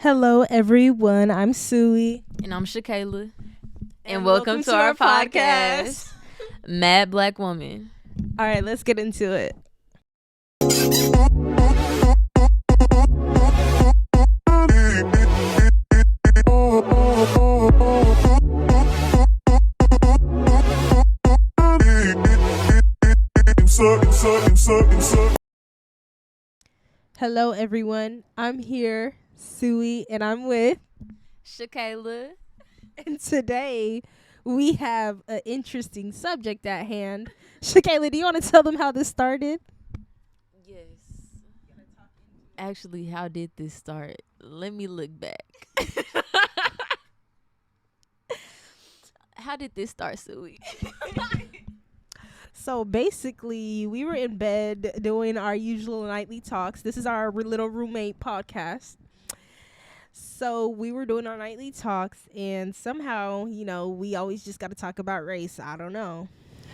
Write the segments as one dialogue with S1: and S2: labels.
S1: Hello, everyone. I'm Sui.
S2: And I'm Shakayla. And welcome to our podcast, Mad Black Woman.
S1: All right, let's get into it. Hello, everyone. I'm here, Sui, and I'm with
S2: Shakayla.
S1: And today we have an interesting subject at hand. Shakayla, do you want to tell them how this started?
S2: Yes. Actually, how did this start? Let me look back. How did this start, Sui?
S1: So basically, we were in bed doing our usual nightly talks. This is our little roommate podcast. So we were doing our nightly talks, and somehow, we always just got to talk about race. I don't know.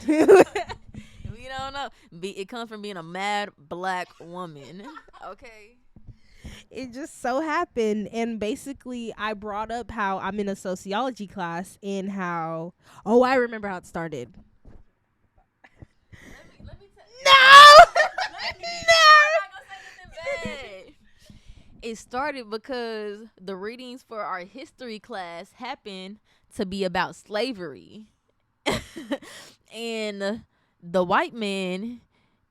S2: We don't know. It comes from being a mad black woman. Okay.
S1: It just so happened, and basically I brought up how I'm in a sociology class and how, I remember how it started.
S2: Let me tell you.
S1: No!
S2: No! It started because the readings for our history class happened to be about slavery. And the white man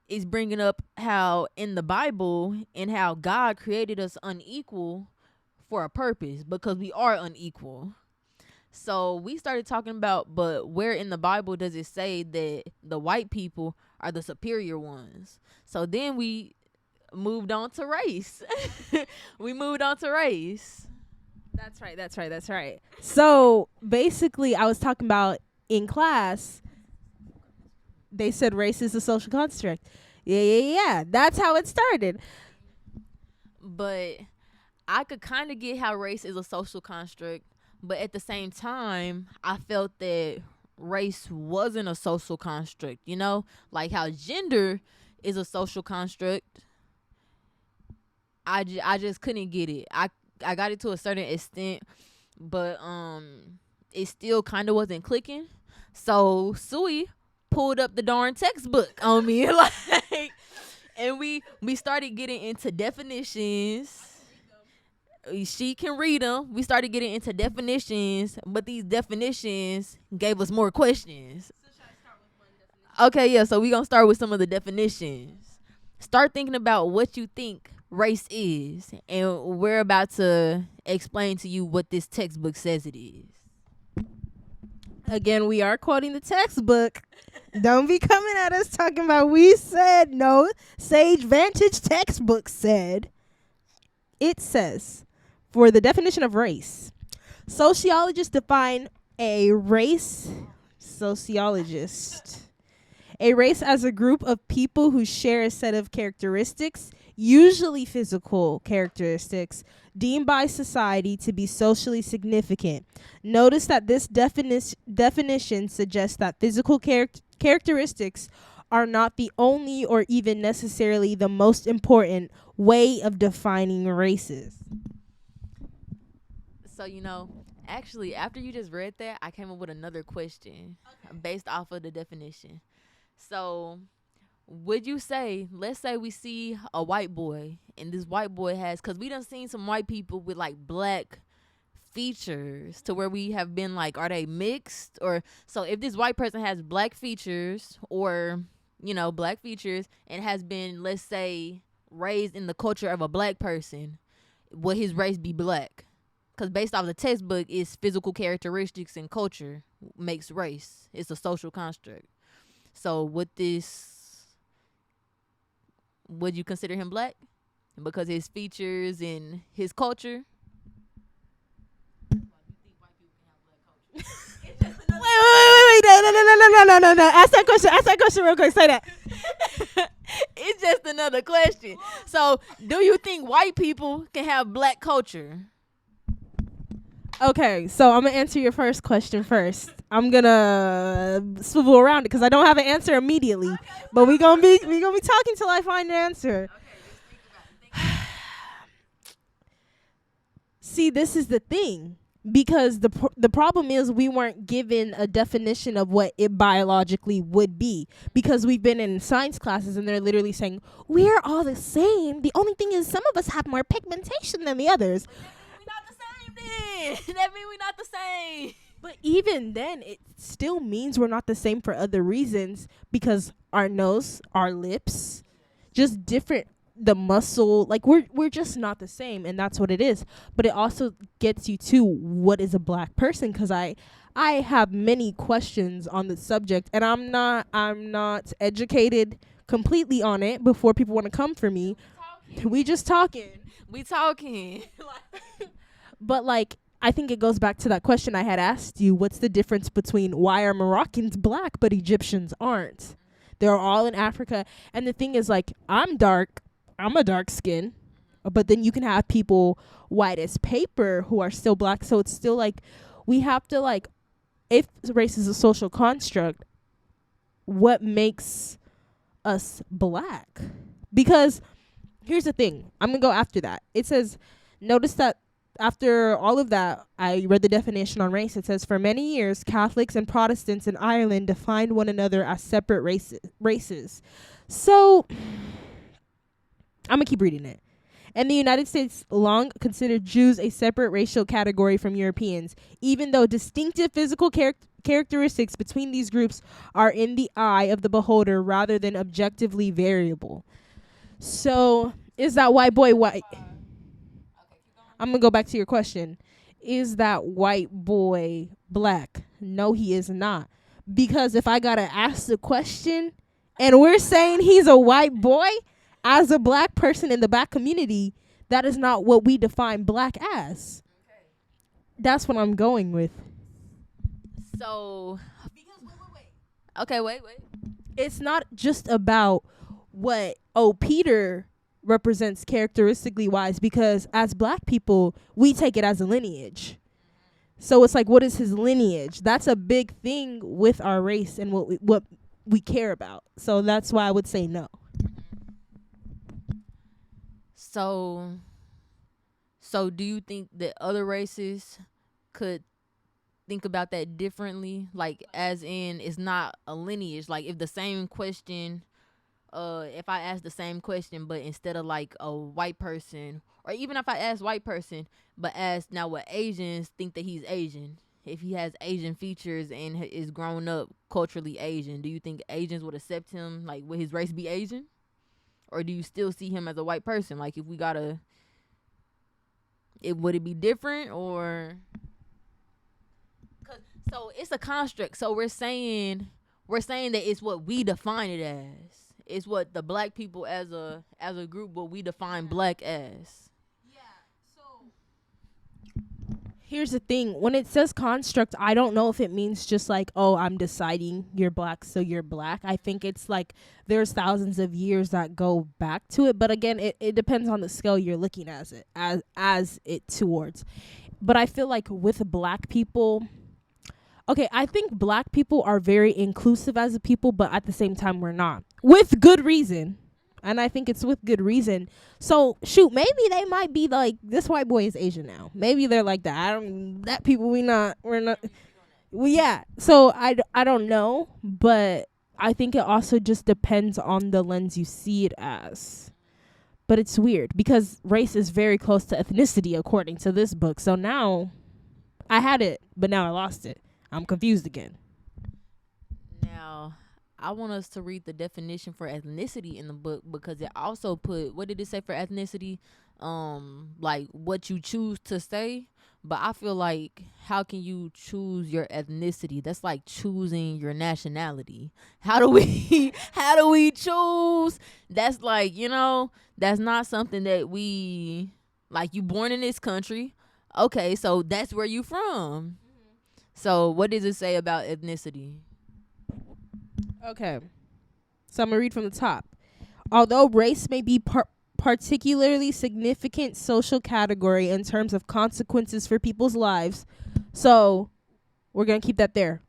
S2: is bringing up how in the Bible and how God created us unequal for a purpose because we are unequal. So we started talking about, but where in the Bible does it say that the white people are the superior ones? So then we moved on to race.
S1: That's right. So basically I was talking about in class, they said race is a social construct. Yeah. That's how it started.
S2: But I could kind of get how race is a social construct, but at the same time, I felt that race wasn't a social construct, like how gender is a social construct. I just couldn't get it. I got it to a certain extent, but it still kind of wasn't clicking. So Sui pulled up the darn textbook on me, and we started getting into definitions. She can read them. We started getting into definitions, but these definitions gave us more questions. Okay, yeah, so we're going to start with some of the definitions. Start thinking about what you think race is, and we're about to explain to you what this textbook says it is.
S1: Again, we are quoting the textbook. Don't be coming at us talking about we said. No, Sage Vantage textbook said. It says, for the definition of race, sociologists define a race as a group of people who share a set of characteristics, usually physical characteristics, deemed by society to be socially significant. Notice that this definition suggests that physical characteristics are not the only or even necessarily the most important way of defining races.
S2: So, actually, after you just read that, I came up with another question based off of the definition. So, would you say, let's say we see a white boy, and this white boy has, because we done seen some white people with like black features to where we have been like, are they mixed? Or so if this white person has black features or, black features and has been, let's say, raised in the culture of a black person, would his race be black? Because based off the textbook, it's physical characteristics and culture makes race. It's a social construct. So would you consider him black? Because his features and his culture?
S1: Wait. No. Ask that question real quick. Say that.
S2: It's just another question. So do you think white people can have black culture?
S1: Okay, so I'm gonna answer your first question first. I'm gonna swivel around it because I don't have an answer immediately. But we gonna be talking till I find an answer. See, this is the thing. Because the problem is we weren't given a definition of what it biologically would be, because we've been in science classes and they're literally saying we're all the same. The only thing is some of us have more pigmentation than the others.
S2: We're not the same then. That means we're not the same.
S1: But even then, it still means we're not the same for other reasons, because our nose, our lips, just different. The muscle, like we're just not the same, and that's what it is. But it also gets you to what is a black person, because I have many questions on the subject, and I'm not educated completely on it before people want to come for me. We just talking. But like, I think it goes back to that question I had asked you. What's the difference between why are Moroccans black but Egyptians aren't? They're all in Africa. And the thing is, like, I'm a dark skin, but then you can have people white as paper who are still black. So it's still like, we have to, like, if race is a social construct, what makes us black? Because here's the thing. I'm going to go after that. It says, notice that after all of that, I read the definition on race. It says, for many years, Catholics and Protestants in Ireland defined one another as separate races. So I'm going to keep reading it. And the United States long considered Jews a separate racial category from Europeans, even though distinctive physical characteristics between these groups are in the eye of the beholder rather than objectively variable. So is that white boy white? I'm going to go back to your question. Is that white boy black? No, he is not. Because if I got to ask the question and we're saying he's a white boy, as a black person in the black community, that is not what we define black as. Okay. That's what I'm going with.
S2: So, wait. Okay, wait.
S1: It's not just about what Peter represents characteristically wise, because as black people, we take it as a lineage. So it's like, what is his lineage? That's a big thing with our race and what we care about. So that's why I would say no.
S2: So do you think that other races could think about that differently? Like, as in, it's not a lineage. Like, if the same question, if I ask the same question, but instead of like a white person, or even if I ask white person, but ask now what Asians think that he's Asian, if he has Asian features and is grown up culturally Asian, do you think Asians would accept him? Like, would his race be Asian? Or do you still see him as a white person? Like, if we would it be different? Or, so it's a construct. So we're saying that it's what we define it as. It's what the black people as a group, what we define black as.
S1: Here's the thing. When it says construct, I don't know if it means just like, oh, I'm deciding you're black, so you're black. I think it's like there's thousands of years that go back to it. But again, it depends on the scale you're looking as it towards. But I feel like with black people, okay, I think black people are very inclusive as a people, but at the same time, we're not. With good reason. And I think it's with good reason. So, shoot, maybe they might be like, this white boy is Asian now. Maybe they're like that. We're not. Well, yeah. So, I don't know. But I think it also just depends on the lens you see it as. But it's weird because race is very close to ethnicity, according to this book. So now I had it, but now I lost it. I'm confused again.
S2: Now, I want us to read the definition for ethnicity in the book, because it also put, what did it say for ethnicity? Like what you choose to say. But I feel like, how can you choose your ethnicity? That's like choosing your nationality. How do we choose? That's like, that's not something that we, like, you born in this country. Okay, so that's where you from. So what does it say about ethnicity?
S1: Okay. So I'm going to read from the top. Although race may be particularly significant social category in terms of consequences for people's lives. So we're going to keep that there.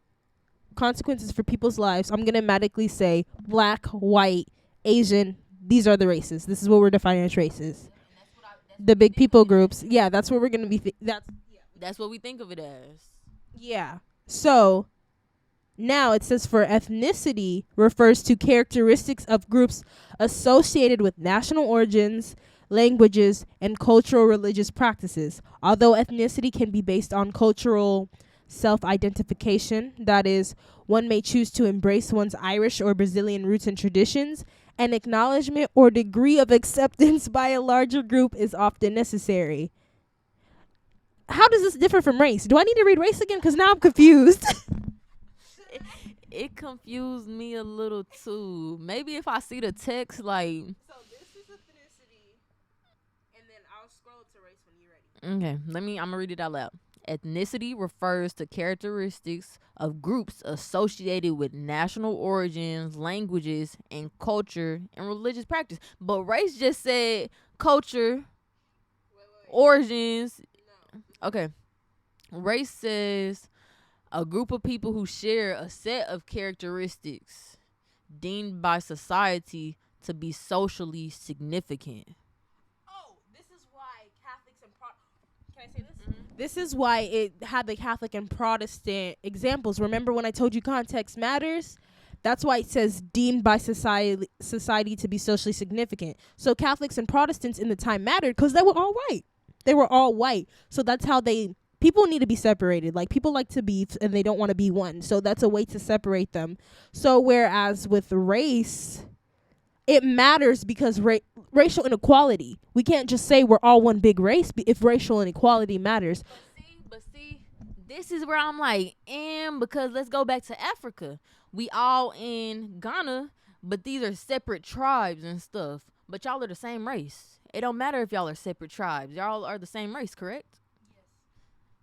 S1: Consequences for people's lives. I'm going to automatically say black, white, Asian. These are the races. This is what we're defining as races. the big people groups. Yeah, that's what we're gonna be.
S2: That's what we think of it as.
S1: Yeah. So now it says for ethnicity refers to characteristics of groups associated with national origins, languages, and cultural religious practices. Although ethnicity can be based on cultural self-identification, that is, one may choose to embrace one's Irish or Brazilian roots and traditions, an acknowledgement or degree of acceptance by a larger group is often necessary. How does this differ from race? Do I need to read race again? Because now I'm confused.
S2: It confused me a little too. Maybe if I see the text, like.
S1: So this is ethnicity, and then I'll scroll to race when you're ready.
S2: Okay, I'm gonna read it out loud. Ethnicity refers to characteristics of groups associated with national origins, languages, and culture and religious practice. But race just said culture, origins.
S1: No.
S2: Okay. Race says a group of people who share a set of characteristics deemed by society to be socially significant.
S1: Oh, this is why Catholics and Can I say this? Mm-hmm. This is why it had the Catholic and Protestant examples. Remember when I told you context matters? That's why it says deemed by society to be socially significant. So Catholics and Protestants in the time mattered because they were all white. They were all white. So that's how people need to be separated. Like, people like to be and they don't want to be one. So that's a way to separate them. So whereas with race, it matters because racial inequality. We can't just say we're all one big race if racial inequality matters.
S2: But see, this is where I'm like, because let's go back to Africa. We all in Ghana, but these are separate tribes and stuff. But y'all are the same race. It don't matter if y'all are separate tribes. Y'all are the same race, correct?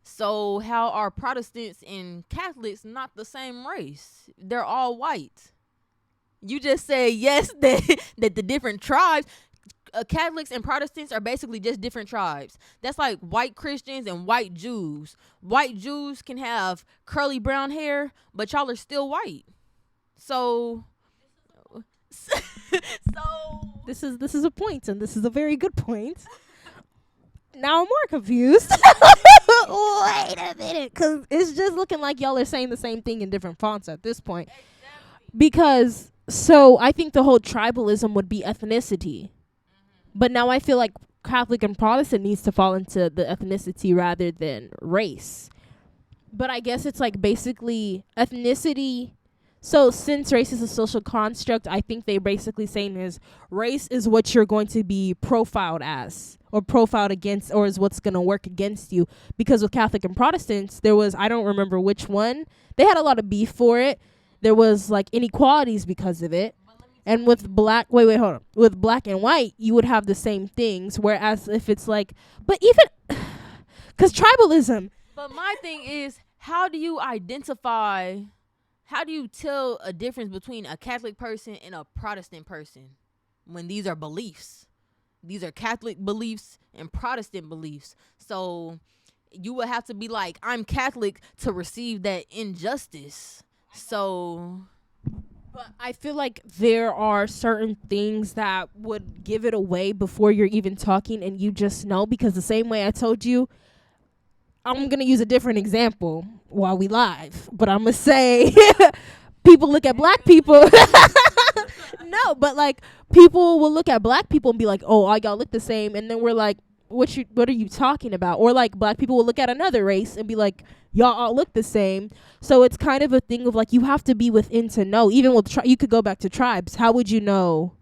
S2: So how are Protestants and Catholics not the same race? They're all white. You just say yes that the different tribes, Catholics and Protestants are basically just different tribes. That's like white Christians and white Jews. White Jews can have curly brown hair, but y'all are still white. So
S1: this is a point, and this is a very good point. Now I'm more confused. Wait a minute, because it's just looking like y'all are saying the same thing in different fonts at this point. Because, so I think the whole tribalism would be ethnicity. But now I feel like Catholic and Protestant needs to fall into the ethnicity rather than race. But I guess it's like basically ethnicity. So since race is a social construct, I think they're basically saying is race is what you're going to be profiled as or profiled against, or is what's going to work against you. Because with Catholic and Protestants, there was, I don't remember which one, they had a lot of beef for it. There was like inequalities because of it. And with hold on. With black and white, you would have the same things. Whereas if it's like, but even, because tribalism.
S2: But my thing is, how do you tell a difference between a Catholic person and a Protestant person when these are beliefs? These are Catholic beliefs and Protestant beliefs. So you would have to be like, I'm Catholic to receive that injustice. So,
S1: but I feel like there are certain things that would give it away before you're even talking and you just know, because the same way I told you, I'm going to use a different example while we live, but I'm going to say people look at black people. No, but like people will look at black people and be like, oh, all y'all look the same. And then we're like, what are you talking about? Or like black people will look at another race and be like, y'all all look the same. So it's kind of a thing of like, you have to be within to know. Even with you could go back to tribes. How would you know?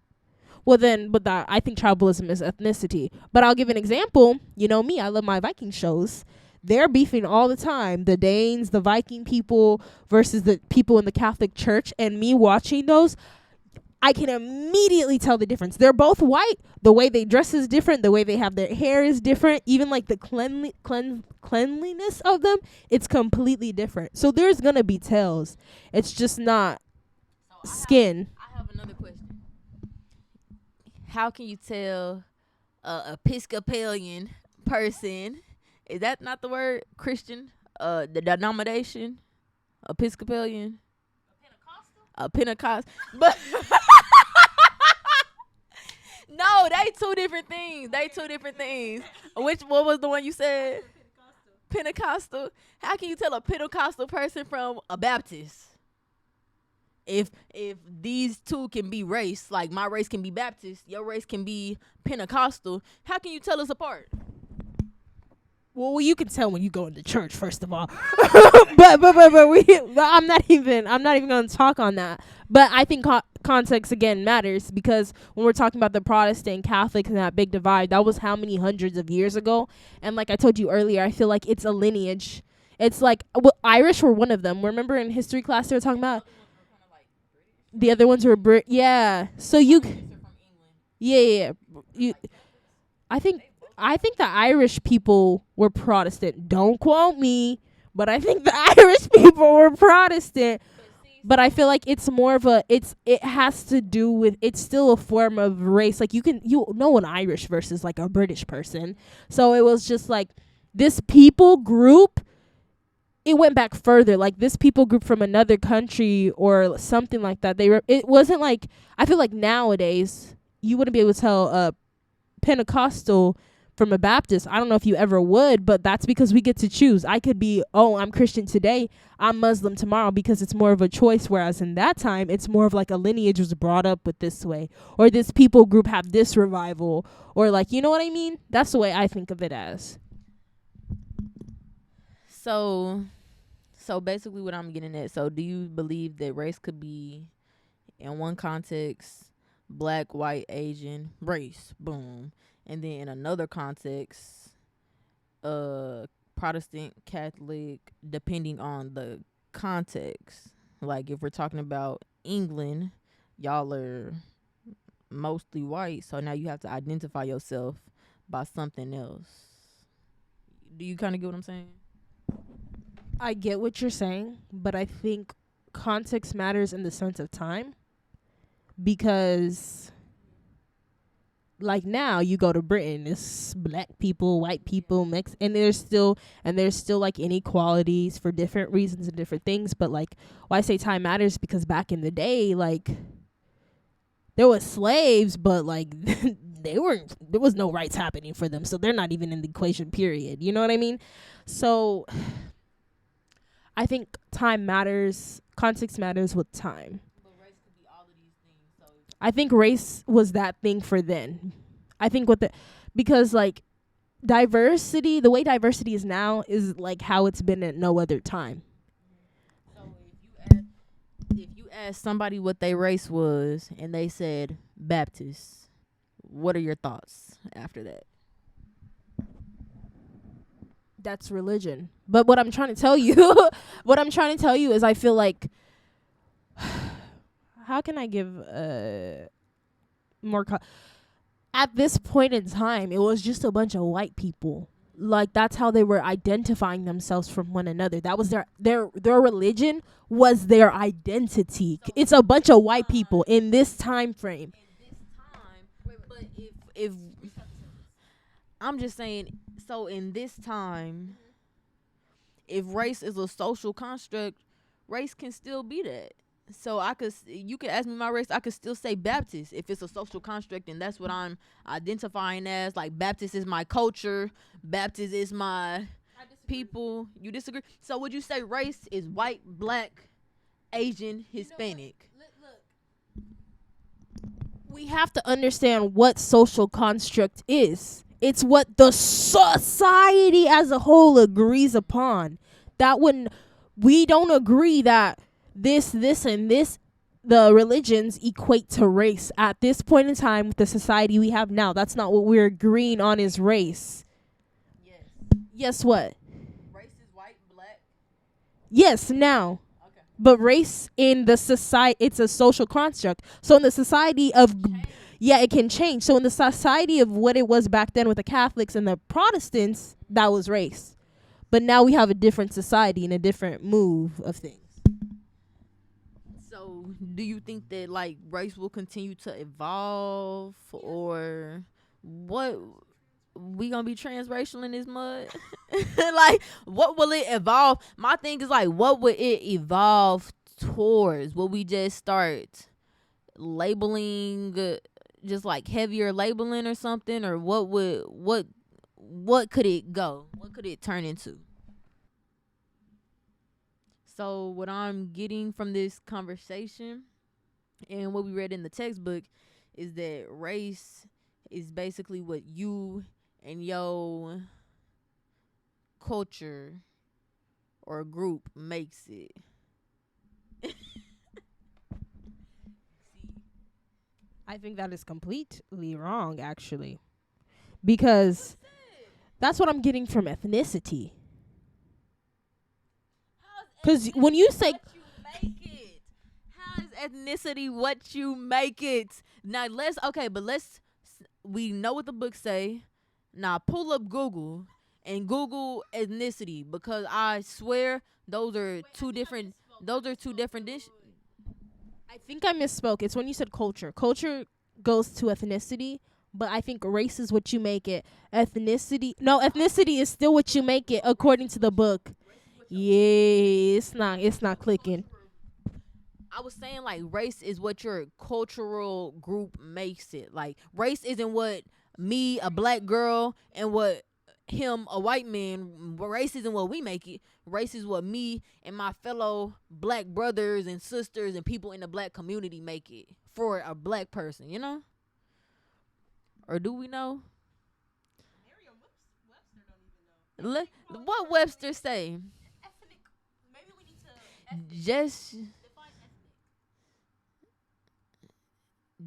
S1: Well then, I think tribalism is ethnicity. But I'll give an example. You know me, I love my Viking shows. They're beefing all the time. The Danes, the Viking people versus the people in the Catholic Church. And me watching those, I can immediately tell the difference. They're both white. The way they dress is different. The way they have their hair is different. Even like the cleanliness of them, it's completely different. So there's going to be tells. It's just not skin.
S2: I have another question. How can you tell a Episcopalian person, is that not the word, Christian, the denomination, Episcopalian? A Pentecostal? But No, they two different things. They two different things. What was the one you said? Pentecostal. How can you tell a Pentecostal person from a Baptist? If these two can be race, like my race can be Baptist, your race can be Pentecostal, how can you tell us apart?
S1: Well, you can tell when you go into church, first of all. I'm not even going to talk on that. But I think context again matters, because when we're talking about the Protestant Catholics and that big divide, that was how many hundreds of years ago. And like I told you earlier, I feel like it's a lineage. It's like, well, Irish were one of them. Remember in history class they were talking about the other ones were yeah. So you yeah. You I think the Irish people were Protestant. Don't quote me, but I think the Irish people were Protestant. But I feel like it's more of it has to do with, it's still a form of race. Like you know an Irish versus like a British person. So it was just like this people group, it went back further. Like this people group from another country or something like that. It wasn't like, I feel like nowadays you wouldn't be able to tell a Pentecostal from a Baptist. I don't know if you ever would, but that's because we get to choose. I could be, I'm Christian today, I'm Muslim tomorrow, because it's more of a choice. Whereas in that time, it's more of like a lineage was brought up with this way, or this people group have this revival, or like, you know what I mean? That's the way I think of it as.
S2: So basically what I'm getting at, so do you believe that race could be, in one context, black, white, Asian, race, boom. And then in another context, Protestant, Catholic, depending on the context. Like if we're talking about England, y'all are mostly white, so now you have to identify yourself by something else. Do you kind of get what I'm saying?
S1: I get what you're saying, but I think context matters in the sense of time, because like now you go to Britain, it's black people, white people, and there's still like inequalities for different reasons and different things. But like why I say time matters, because back in the day, like there was slaves, but like there was no rights happening for them, so they're not even in the equation, period. You know what I mean? So I think time matters, context matters with time. I think race was that thing for then. I think because like diversity, the way diversity is now is like how it's been at no other time.
S2: So if you ask somebody what their race was and they said Baptist, what are your thoughts after that?
S1: That's religion. But what I'm trying to tell you, is I feel like, how can I give more at this point in time, it was just a bunch of white people. Like that's how they were identifying themselves from one another. That was their religion was their identity. So it's a bunch of white people in this time frame.
S2: But if I'm just saying, so in this time, if race is a social construct, race can still be that. So you could ask me my race, I could still say Baptist if it's a social construct, and that's what I'm identifying as. Like Baptist is my culture, Baptist is my people. You disagree? So would you say race is white, black, Asian, Hispanic?
S1: Look. We have to understand what social construct is. It's what the society as a whole agrees upon. We don't agree that this, and this, the religions equate to race. At this point in time, with the society we have now, that's not what we're agreeing on is race.
S2: Yes.
S1: Yes, what?
S2: Race is white, black.
S1: Yes, now.
S2: Okay.
S1: But race in the society, it's a social construct. So in the society of... Yeah, it can change. So in the society of what it was back then with the Catholics and the Protestants, that was race. But now we have a different society and a different move of things.
S2: So do you think that like race will continue to evolve, or what? We gonna be transracial in this mud? Like, what will it evolve? My thing is like, what would it evolve towards? Will we just start labeling just like heavier labeling or something, or what could it go? What could it turn into? So what I'm getting from this conversation and what we read in the textbook is that race is basically what you and your culture or group makes it.
S1: I think that is completely wrong, actually, because that's what I'm getting from ethnicity. Because when you say
S2: how is ethnicity what you make it? Now we know what the books say. Now pull up Google and Google ethnicity, because I swear those are two different dishes.
S1: I think I misspoke. It's when you said culture. Culture goes to ethnicity, but I think race is what you make it. Ethnicity is still what you make it according to the book. Yeah, it's not clicking.
S2: I was saying like race is what your cultural group makes it. Like race isn't what me, a black girl, and what him, a white man. Race isn't what we make it. Race is what me and my fellow black brothers and sisters and people in the black community make it for a black person, you know? Or do we know? What Webster say? Just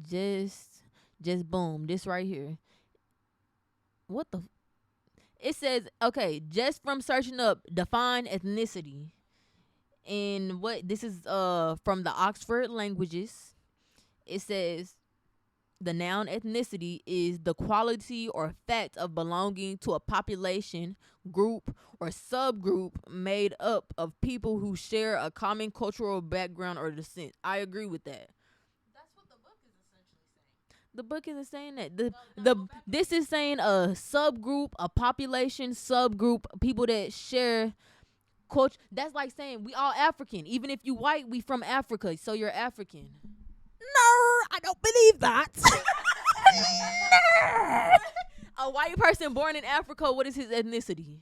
S2: just just boom, this right here. What the it says, okay, just from searching up define ethnicity. And what this is from the Oxford Languages. It says the noun ethnicity is the quality or fact of belonging to a population, group, or subgroup made up of people who share a common cultural background or descent. I agree with that.
S1: That's what the book is essentially saying.
S2: The book isn't saying that. This is saying a subgroup, a population subgroup, people that share culture. That's like saying we all African. Even if you white, we from Africa, so you're African.
S1: No, I don't believe that.
S2: A white person born in Africa, what is his ethnicity?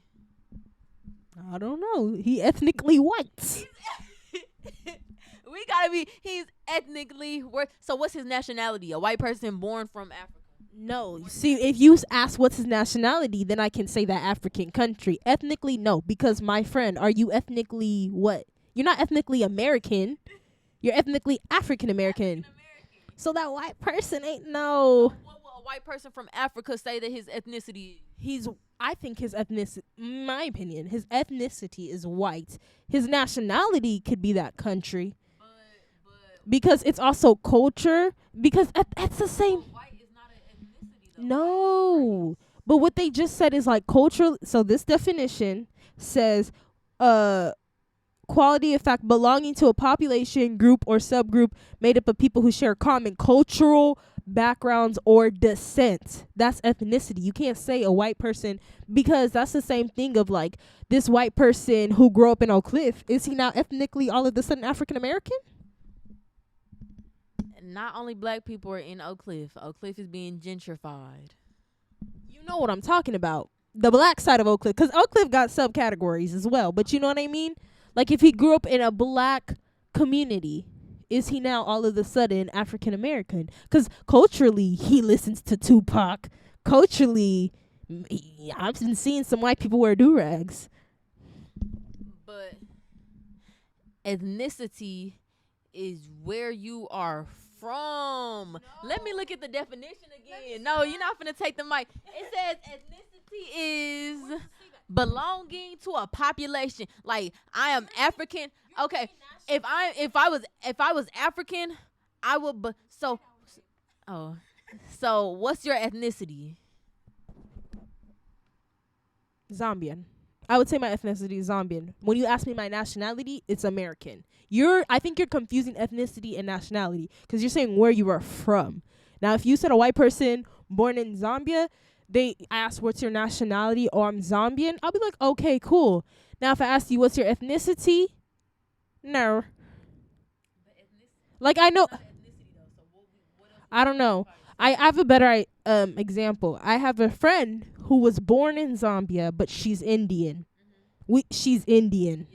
S1: I don't know. He ethnically white.
S2: We gotta be. He's ethnically so what's his nationality? A white person born from Africa.
S1: No, see, if you ask what's his nationality, then I can say that African country. Ethnically, no, because my friend, are you ethnically what? You're not ethnically American. You're ethnically African American. So that white person ain't no.
S2: What will a white person from Africa say that his ethnicity is?
S1: I think his ethnicity, my opinion, his ethnicity is white. His nationality could be that country. Because it's also culture. Because that's the same.
S2: White is not an ethnicity, though.
S1: No. But what they just said is like cultural. So this definition says quality of fact belonging to a population, group, or subgroup made up of people who share common cultural backgrounds or descent. That's ethnicity. You can't say a white person, because that's the same thing of like this white person who grew up in Oak Cliff. Is he now ethnically all of a sudden African American?
S2: Not only black people are in Oak Cliff. Oak Cliff is being gentrified.
S1: You know what I'm talking about. The black side of Oak Cliff. Because Oak Cliff got subcategories as well. But you know what I mean? Like if he grew up in a black community, is he now all of a sudden African American? Because culturally, he listens to Tupac. Culturally, I've been seeing some white people wear do-rags.
S2: But ethnicity is where you are from. No. Let me look at the definition again. No, you're not finna take the mic. It says ethnicity is belonging to a population. Like I am African. Okay, if I was African, I would. So what's your ethnicity?
S1: Zambian. I would say my ethnicity is Zambian. When you ask me my nationality, it's American. I think you're confusing ethnicity and nationality because you're saying where you are from. Now, if you said a white person born in Zambia, they ask what's your nationality, or I'm Zambian, I'll be like, okay, cool. Now, if I ask you what's your ethnicity, no. Like I know, I don't know. I have a better example. I have a friend who was born in Zambia, but she's Indian. She's Indian.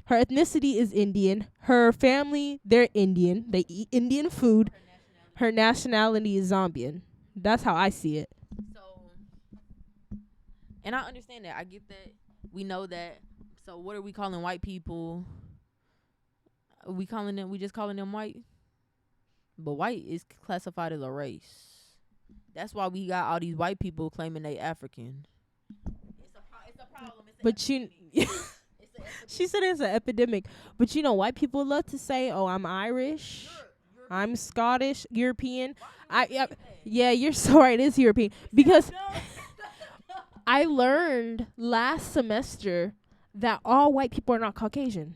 S1: Her ethnicity is Indian. Her family, they're Indian. They eat Indian food. Her nationality is Zambian. That's how I see it.
S2: So, and I understand that. I get that. We know that. So, what are we calling white people? We just calling them white? But white is classified as a race. That's why we got all these white people claiming they African. It's a problem.
S1: But she said it's an epidemic. But white people love to say, "Oh, I'm Irish, I'm Scottish, European." Yeah, you're so right. It is European because I learned last semester that all white people are not Caucasian.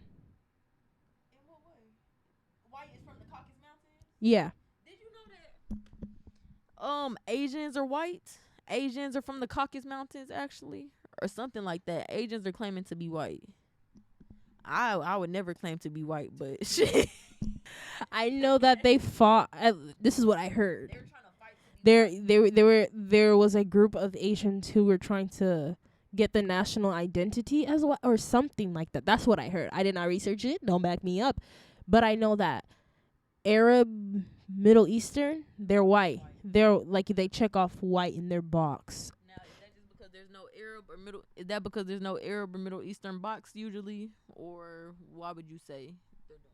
S2: In what way? White is from the Caucasus Mountains?
S1: Yeah.
S2: Did you know that? Asians are white. Asians are from the Caucasus Mountains, actually, or something like that. Asians are claiming to be white. I would never claim to be white, but shit.
S1: I know that they fought. This is what I heard. There was a group of Asians who were trying to get the national identity as well, or something like that. That's what I heard. I did not research it. Don't back me up. But I know that Arab, Middle Eastern, they're white. They're like, they check off white in their box.
S2: Now, is that just because there's no Arab or Middle? Is that because there's no Arab or Middle Eastern box usually, or why would you say they're doing that?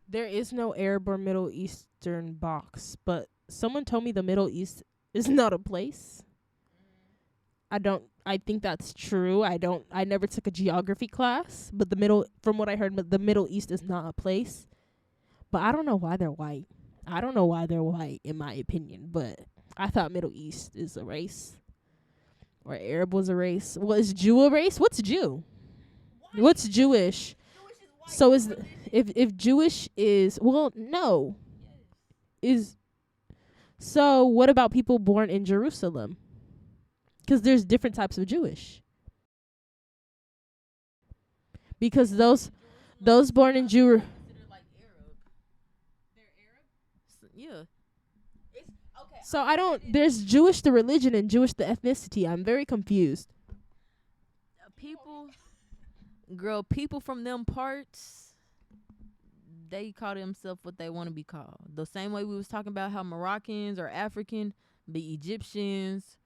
S1: There is no Arab or Middle Eastern box, but someone told me the Middle East is not a place. I think that's true. I never took a geography class, but from what I heard, the Middle East is not a place. But I don't know why they're white. I don't know why they're white, in my opinion, but I thought Middle East is a race. Or Arab was a race. Well, is Jew a race? What's Jew? White. What's Jewish?
S2: Jewish is white.
S1: So if Jewish is, well, no. Yes. So what about people born in Jerusalem? Because there's different types of Jewish. Because those born in Jerusalem.
S2: Yeah.
S1: Okay. So there's Jewish the religion and Jewish the ethnicity. I'm very confused.
S2: People from them parts, they call themselves what they want to be called. The same way we was talking about how Moroccans are African, the Egyptians,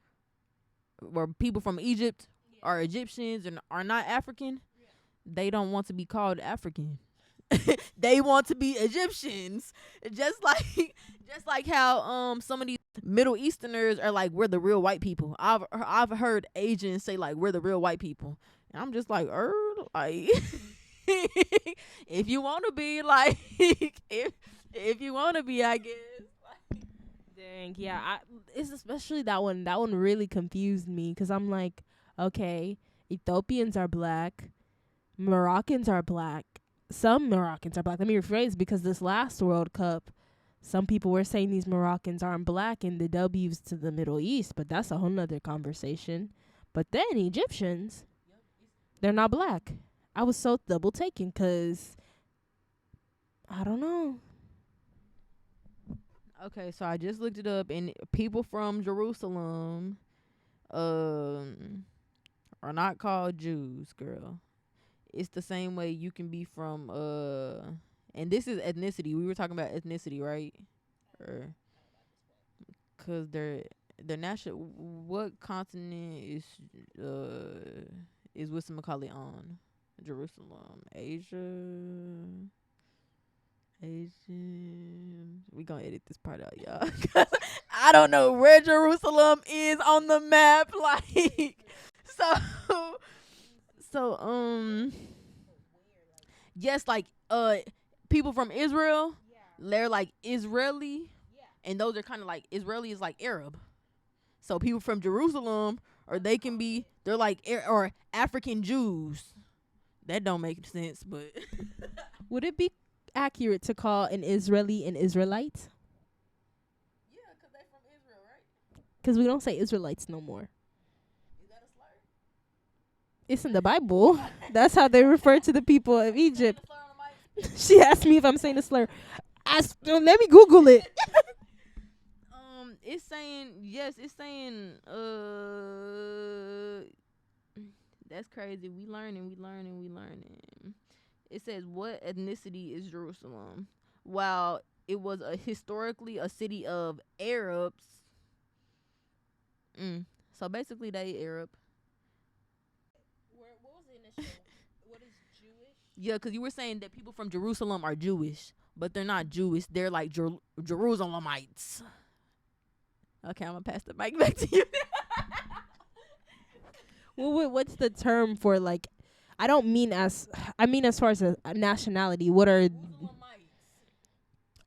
S2: or people from Egypt are Egyptians and are not African. They don't want to be called African. They want to be Egyptians, just like how some of these Middle Easterners are like, we're the real white people. I've heard Asians say like, we're the real white people, and I'm just like, like if you want to be like, if you want to be, I guess.
S1: Dang, yeah, it's especially that one. That one really confused me because I'm like, okay, Ethiopians are black, Moroccans are black. Some Moroccans are black. Let me rephrase, because this last World Cup, some people were saying these Moroccans aren't black in the W's to the Middle East, but that's a whole nother conversation. But then Egyptians, they're not black. I was so double taken because I don't know.
S2: Okay, so I just looked it up, and people from Jerusalem are not called Jews, girl. It's the same way you can be from and this is ethnicity. We were talking about ethnicity, right? Or cuz their national, what continent is whatchamacallit on? Jerusalem, Asian. We gonna edit this part out, y'all. I don't know where Jerusalem is on the map, like so yes, like people from Israel, they're like Israeli, and those are kind of like, Israeli is like Arab. So people from Jerusalem, or they're like or African Jews. That don't make sense, but
S1: would it be accurate to call an Israeli an Israelite?
S2: Yeah, because they're from Israel, right?
S1: Because we don't say Israelites no more.
S2: Is that a slur?
S1: It's in the Bible. That's how they refer to the people of Egypt. She asked me if I'm saying a slur. Let me Google it.
S2: it's saying yes. It's saying that's crazy. We learning. It says what ethnicity is Jerusalem? While it was historically a city of Arabs. So basically, they Arab.
S1: What was the initial? What is Jewish?
S2: Yeah, because you were saying that people from Jerusalem are Jewish, but they're not Jewish. They're like Jerusalemites. Okay, I'm gonna pass the mic back to you.
S1: What's the term for like? I mean as far as a nationality. What are?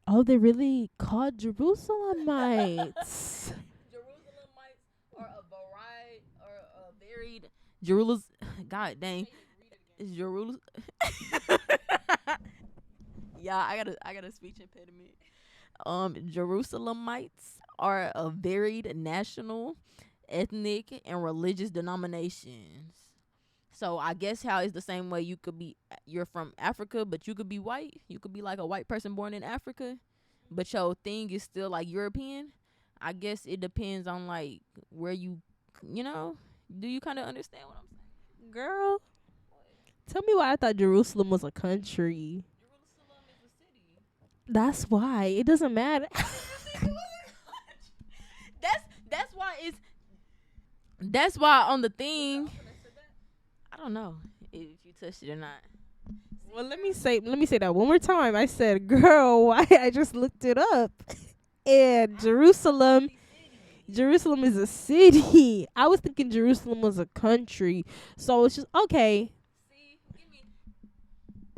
S1: Oh, they're really called Jerusalemites.
S2: Jerusalemites are a variety or a varied Jerusalem. God dang, it's Jerusalem. Yeah, I got a speech impediment. Jerusalemites are a varied national, ethnic, and religious denominations. So I guess how it's the same way you're from Africa, but you could be white. You could be like a white person born in Africa, but your thing is still like European. I guess it depends on like where do you kind of understand what I'm saying?
S1: Girl, tell me why I thought Jerusalem was a country.
S2: Jerusalem is a city.
S1: That's why. It doesn't matter.
S2: That's why on the thing. I don't know if you touched it or not.
S1: Well, let me say that one more time. I said, girl, why? I just looked it up. And Jerusalem is a city. I was thinking Jerusalem was a country. So it's just okay.
S2: See,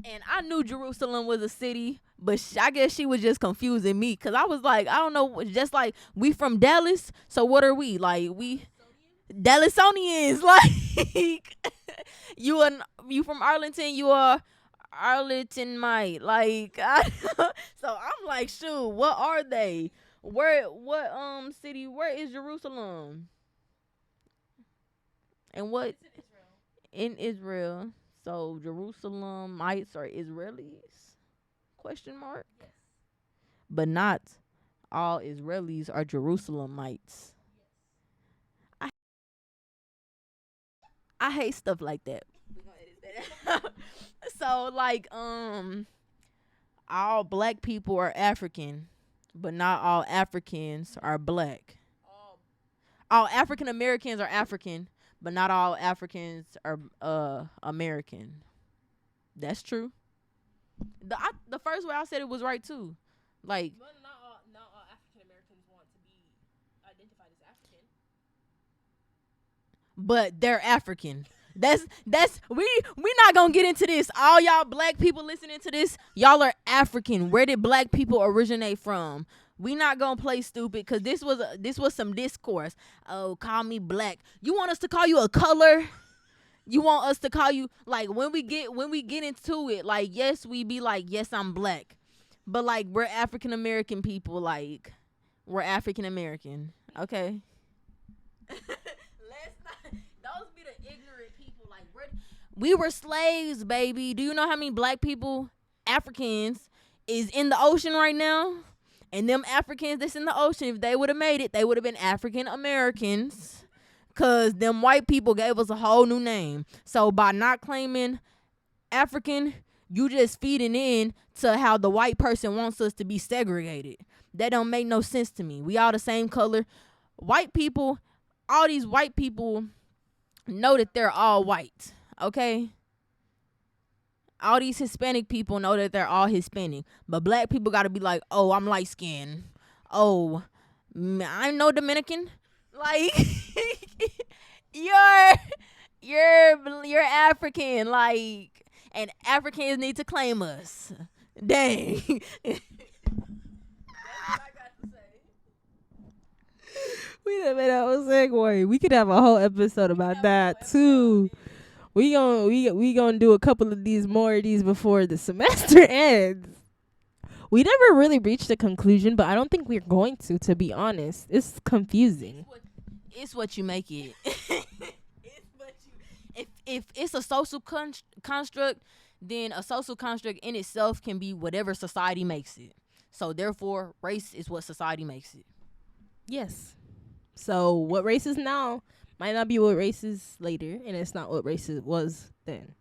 S2: and I knew Jerusalem was a city, but I guess she was just confusing me because I was like, I don't know, just like we from Dallas. So what are we? Like we Dallasonians. Like you from Arlington, you are Arlingtonite. Like so I'm like, shoot, what are they? What city? Where is Jerusalem? And what in Israel? So Jerusalemites are Israelis? Question mark.
S1: Yes.
S2: But not all Israelis are Jerusalemites. I hate stuff like that. We're gonna edit that out. So like all black people are African, but not all Africans are black. All African Americans are African, but not all Africans are American. That's true. The first way I said it was right too. Like
S1: Well, not all African Americans want to be identified as African.
S2: but they're African. That's we not gonna get into this. All y'all black people listening to this, y'all are African. Where did black people originate from? We not gonna play stupid because this was some discourse. Oh, call me black. You want us to call you a color? You want us to call you like when we get into it? Like yes, we be like yes, I'm black, but like we're African American people. Like we're African American. Okay. Let's not. Those be the ignorant people. Like we were slaves, baby. Do you know how many black people, Africans, is in the ocean right now? And them Africans that's in the ocean, if they would have made it, they would have been African Americans. Cause them white people gave us a whole new name. So by not claiming African, you just feeding in to how the white person wants us to be segregated. That don't make no sense to me. We all the same color. White people, all these white people know that they're all white. Okay? All these Hispanic people know that they're all Hispanic. But black people got to be like, oh, I'm light skinned. Oh, I'm no Dominican. Like, you're African. Like, and Africans need to claim us. Dang. That's what I got to say.
S1: We done made a whole segue. We could have a whole episode about that too. We gonna do a couple of these before the semester ends. We never really reached a conclusion, but I don't think we're going to be honest. It's confusing.
S2: It's what you make it. If it's a social construct, then a social construct in itself can be whatever society makes it. So therefore, race is what society makes it.
S1: Yes. So what race is now might not be what race is later, and it's not what race it was then.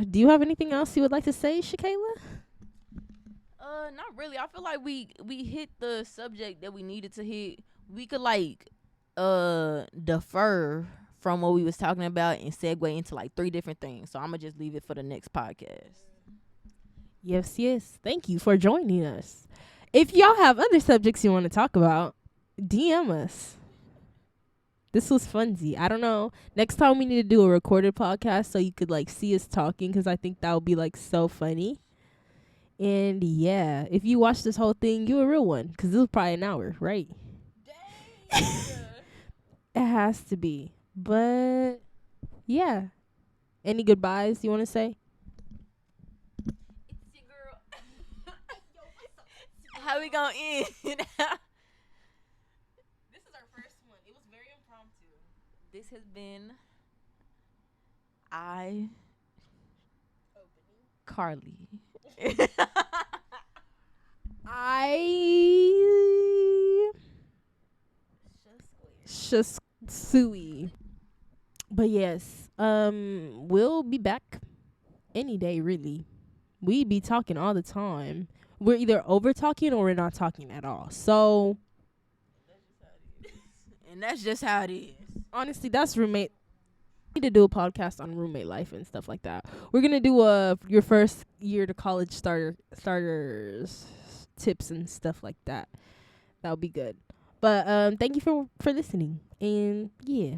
S1: Do you have anything else you would like to say, Shakayla?
S2: Not really. I feel like we hit the subject that we needed to hit. We could like defer from what we was talking about and segue into like 3 different things. So I'm gonna just leave it for the next podcast.
S1: Yes, yes. Thank you for joining us. If y'all have other subjects you want to talk about, DM us. This was funsy. I don't know. Next time we need to do a recorded podcast so you could like see us talking, because I think that would be like so funny. And yeah, if you watch this whole thing, you a real one, because this was probably an hour, right?
S2: Dang.
S1: It has to be. But yeah. Any goodbyes you want to say?
S2: It's your girl. How we gonna end? This
S1: is our first one. It was very impromptu.
S2: This has been Carly.
S1: Shui. But yes, we'll be back any day, really. We be talking all the time. We're either over talking or we're not talking at all. So
S2: And that's just how it is.
S1: honestly, that's roommate. We need to do a podcast on roommate life and stuff like that. We're gonna do your first year to college starters tips and stuff like that. That'll be good. But thank you for listening, and yeah.